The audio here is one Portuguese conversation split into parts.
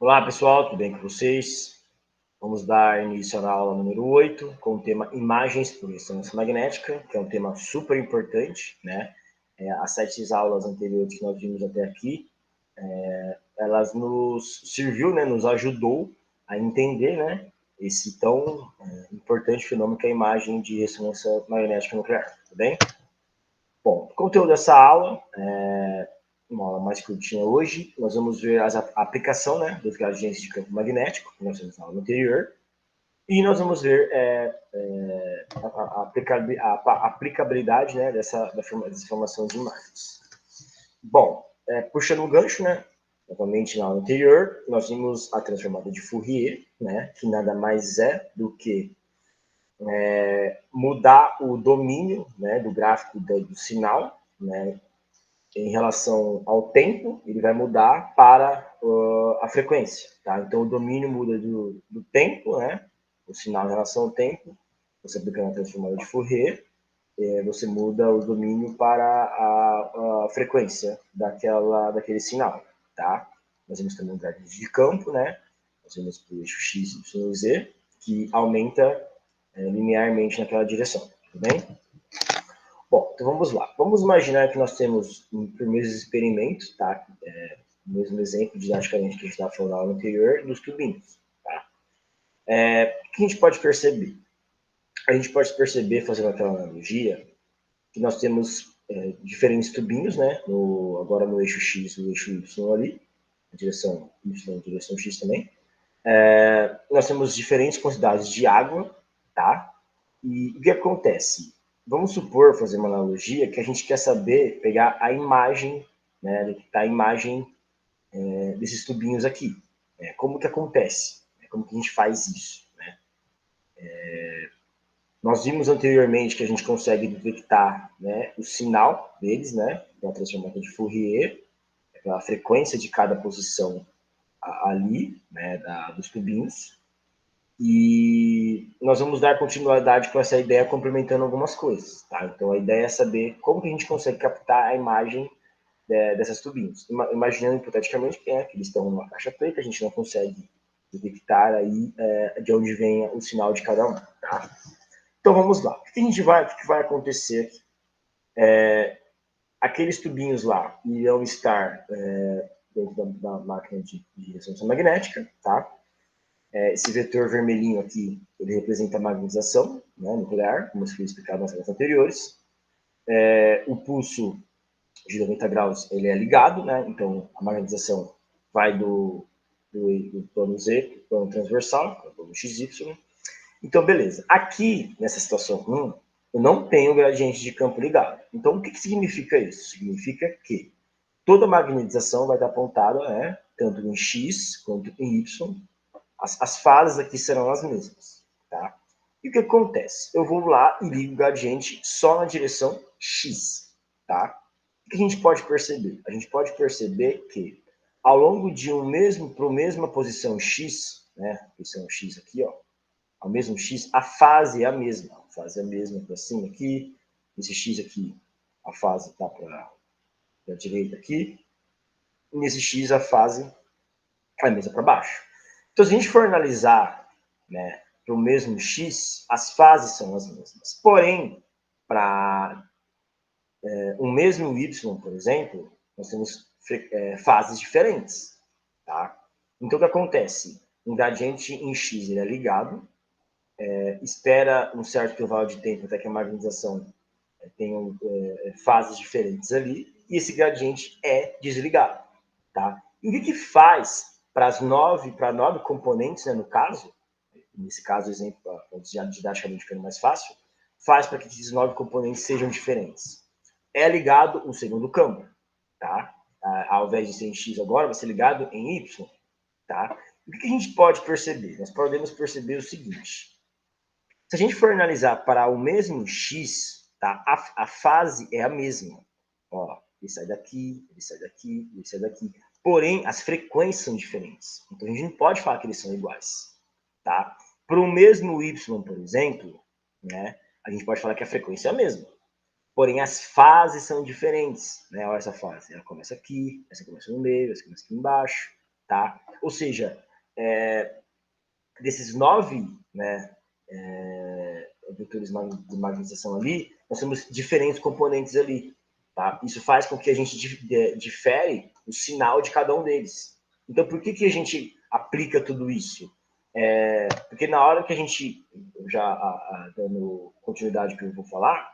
Olá, pessoal, tudo bem com vocês? Vamos dar início na aula número 8, com o tema Imagens por Ressonância Magnética, que é um tema super importante, né? As 7 aulas anteriores que nós vimos até aqui, elas nos serviu, né, nos ajudou a entender, né, esse tão importante fenômeno que é a imagem de ressonância magnética nuclear, tudo bem? Bom, o conteúdo dessa aula uma aula mais curtinha hoje. Nós vamos ver a aplicação, né, dos gradientes de campo magnético, que nós vimos na aula anterior, e nós vamos ver a aplicabilidade, né, dessa formação de imagens. Bom, puxando o gancho, né, novamente na aula anterior, nós vimos a transformada de Fourier, né, que nada mais é do que mudar o domínio, né, do gráfico do sinal, né, em relação ao tempo, ele vai mudar para a frequência, tá? Então, o domínio muda do tempo, né? O sinal em relação ao tempo, você aplicando a transformada de Fourier, você muda o domínio para a frequência daquele sinal, tá? Nós vemos também o gradiente de campo, né? Nós vemos o eixo x, y, z, que aumenta linearmente naquela direção, tudo bem? Bom, então vamos lá. Vamos imaginar que nós temos primeiros experimentos, tá? O mesmo exemplo didaticamente que a gente estava falando na aula anterior, dos tubinos. Tá? O que a gente pode perceber? A gente pode perceber, fazendo aquela analogia, que nós temos diferentes tubinhos, né? Agora no eixo X e no eixo Y ali, na direção Y e direção X também. Nós temos diferentes quantidades de água, tá? E o que acontece? Vamos supor, fazer uma analogia, que a gente quer saber, pegar a imagem, né, do que está a imagem desses tubinhos aqui. Como que acontece? Como que a gente faz isso? Né? Nós vimos anteriormente que a gente consegue detectar, né, o sinal deles, né, pela transformada de Fourier, pela frequência de cada posição ali, né, dos tubinhos. E nós vamos dar continuidade com essa ideia complementando algumas coisas, tá? Então a ideia é saber como que a gente consegue captar a imagem dessas tubinhos. Imaginando hipoteticamente que eles estão numa caixa preta, a gente não consegue detectar aí de onde vem o sinal de cada um, tá? Então vamos lá. O que vai acontecer aqui? Aqueles tubinhos lá irão estar dentro da máquina de ressonância magnética, tá? Esse vetor vermelhinho aqui, ele representa a magnetização, né, nuclear, como foi explicado nas aulas anteriores. O pulso de 90 graus, ele é ligado, né, então a magnetização vai do plano Z para o plano transversal, para o plano XY. Então, beleza. Aqui, nessa situação 1, eu não tenho gradiente de campo ligado. Então, o que significa isso? Significa que toda magnetização vai estar apontada, né, tanto em X quanto em Y. As fases aqui serão as mesmas, tá? E o que acontece? Eu vou lá e ligo o gradiente só na direção X, tá? O que a gente pode perceber? A gente pode perceber que ao longo de para a mesma posição X, né? Posição X aqui, ó, ao mesmo X, a fase é a mesma. A fase é a mesma para cima aqui, esse X aqui, a fase está para a direita aqui, e nesse X a fase é a mesma para baixo. Então, se a gente for analisar, né, para o mesmo X, as fases são as mesmas. Porém, para o mesmo Y, por exemplo, nós temos fases diferentes. Tá? Então, o que acontece? Um gradiente em X ele é ligado, espera um certo intervalo de tempo até que a magnetização tenha fases diferentes ali, e esse gradiente é desligado. Tá? E o que faz para 9 componentes, né, no caso, nesse caso, o exemplo, didaticamente ficando mais fácil, faz para que esses 9 componentes sejam diferentes. É ligado um segundo campo, tá? Ao invés de ser em X agora, vai ser ligado em Y, tá? O que a gente pode perceber? Nós podemos perceber o seguinte. Se a gente for analisar para o mesmo X, tá? A fase é a mesma. Ó, ele sai daqui, ele sai daqui, ele sai daqui. Porém, as frequências são diferentes. Então, a gente não pode falar que eles são iguais, tá? Para o mesmo Y, por exemplo, né, a gente pode falar que a frequência é a mesma. Porém, as fases são diferentes. Né? Olha essa fase. Ela começa aqui, essa começa no meio, essa começa aqui embaixo. tá? Ou seja, desses 9, né, vetores de magnetização ali, nós temos diferentes componentes ali, tá? Isso faz com que a gente difere o sinal de cada um deles. Então, por que a gente aplica tudo isso? Porque na hora que a gente, já dando continuidade que eu vou falar,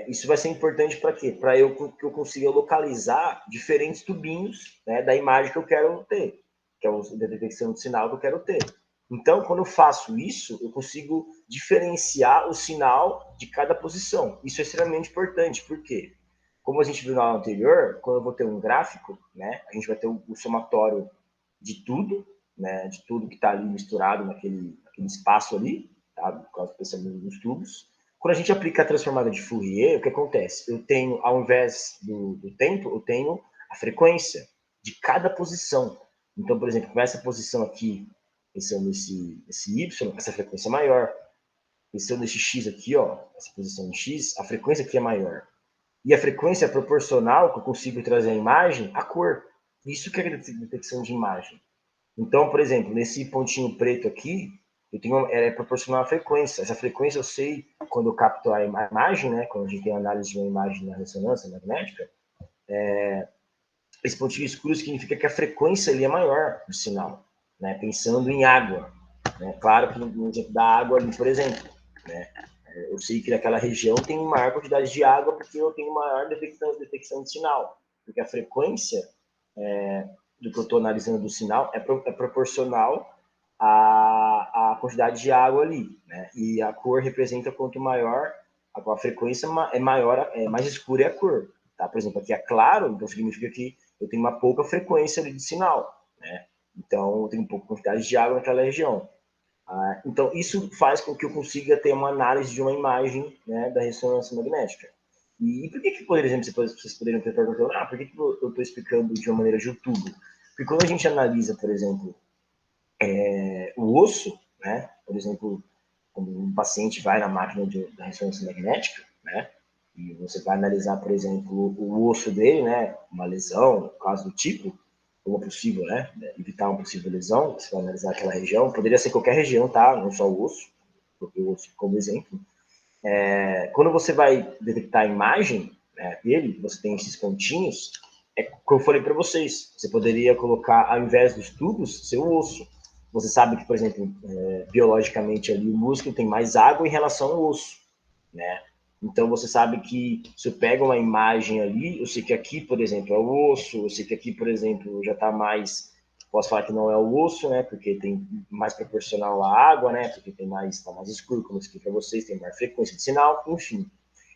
isso vai ser importante para quê? Para que eu consiga localizar diferentes tubinhos, né, da imagem que eu quero ter, que é a detecção de sinal que eu quero ter. Então, quando eu faço isso, eu consigo diferenciar o sinal de cada posição. Isso é extremamente importante, porque, como a gente viu na aula anterior, quando eu vou ter um gráfico, né, a gente vai ter o somatório de tudo, né, de tudo que está ali misturado naquele espaço ali, tá, por causa do pensamento dos tubos. Quando a gente aplica a transformada de Fourier, o que acontece? Eu tenho, ao invés do tempo, eu tenho a frequência de cada posição. Então, por exemplo, com essa posição aqui, pensando nesse Y, essa frequência é maior. Pensando nesse X aqui, ó, essa posição em X, a frequência aqui é maior. E a frequência é proporcional que eu consigo trazer a imagem à cor. Isso que é detecção de imagem. Então, por exemplo, nesse pontinho preto aqui, eu tenho, é proporcional à frequência. Essa frequência eu sei quando eu capto a imagem, né? Quando a gente tem a análise de uma imagem na ressonância magnética, esse pontinho escuro significa que a frequência ali é maior do sinal, né? Pensando em água, né? Claro que no exemplo da água ali, por exemplo, né? Eu sei que naquela região tem maior quantidade de água porque eu tenho maior detecção de sinal, porque a frequência do que eu estou analisando do sinal é proporcional à quantidade de água ali, né? E a cor representa quanto maior a frequência é maior, mais escura é a cor, tá? Por exemplo, aqui é claro, então significa que eu tenho uma pouca frequência ali de sinal, né? Então eu tenho pouca quantidade de água naquela região. Então isso faz com que eu consiga ter uma análise de uma imagem, né, da ressonância magnética. E por que, por exemplo, vocês poderiam ter perguntado, por que eu estou explicando de uma maneira de YouTube? Porque quando a gente analisa, por exemplo, o osso, né, por exemplo, quando um paciente vai na máquina da ressonância magnética, né, e você vai analisar, por exemplo, o osso dele, né, uma lesão, caso do tipo, uma possível, né, evitar uma possível lesão, você vai analisar aquela região, poderia ser qualquer região, tá, não só o osso, porque o osso como exemplo. Quando você vai detectar a imagem, né, dele, você tem esses pontinhos, como eu falei para vocês, você poderia colocar, ao invés dos tubos, seu osso. Você sabe que, por exemplo, biologicamente ali o músculo tem mais água em relação ao osso, né? Então você sabe que se eu pego uma imagem ali, eu sei que aqui, por exemplo, é o osso, eu sei que aqui, por exemplo, já está mais, posso falar que não é o osso, né? Porque tem mais proporcional à água, né? Porque tem mais, está mais escuro, como eu expliquei para vocês, tem maior frequência de sinal, enfim.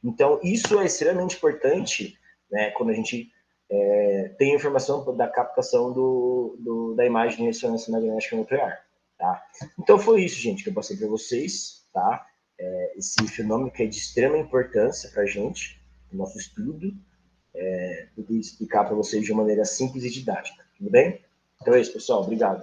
Então isso é extremamente importante, né? Quando a gente tem informação da captação da imagem de ressonância magnética nuclear, tá? Então foi isso, gente, que eu passei para vocês, tá? Esse fenômeno que é de extrema importância para a gente, no nosso estudo, poder explicar para vocês de uma maneira simples e didática, tudo bem? Então é isso, pessoal, obrigado.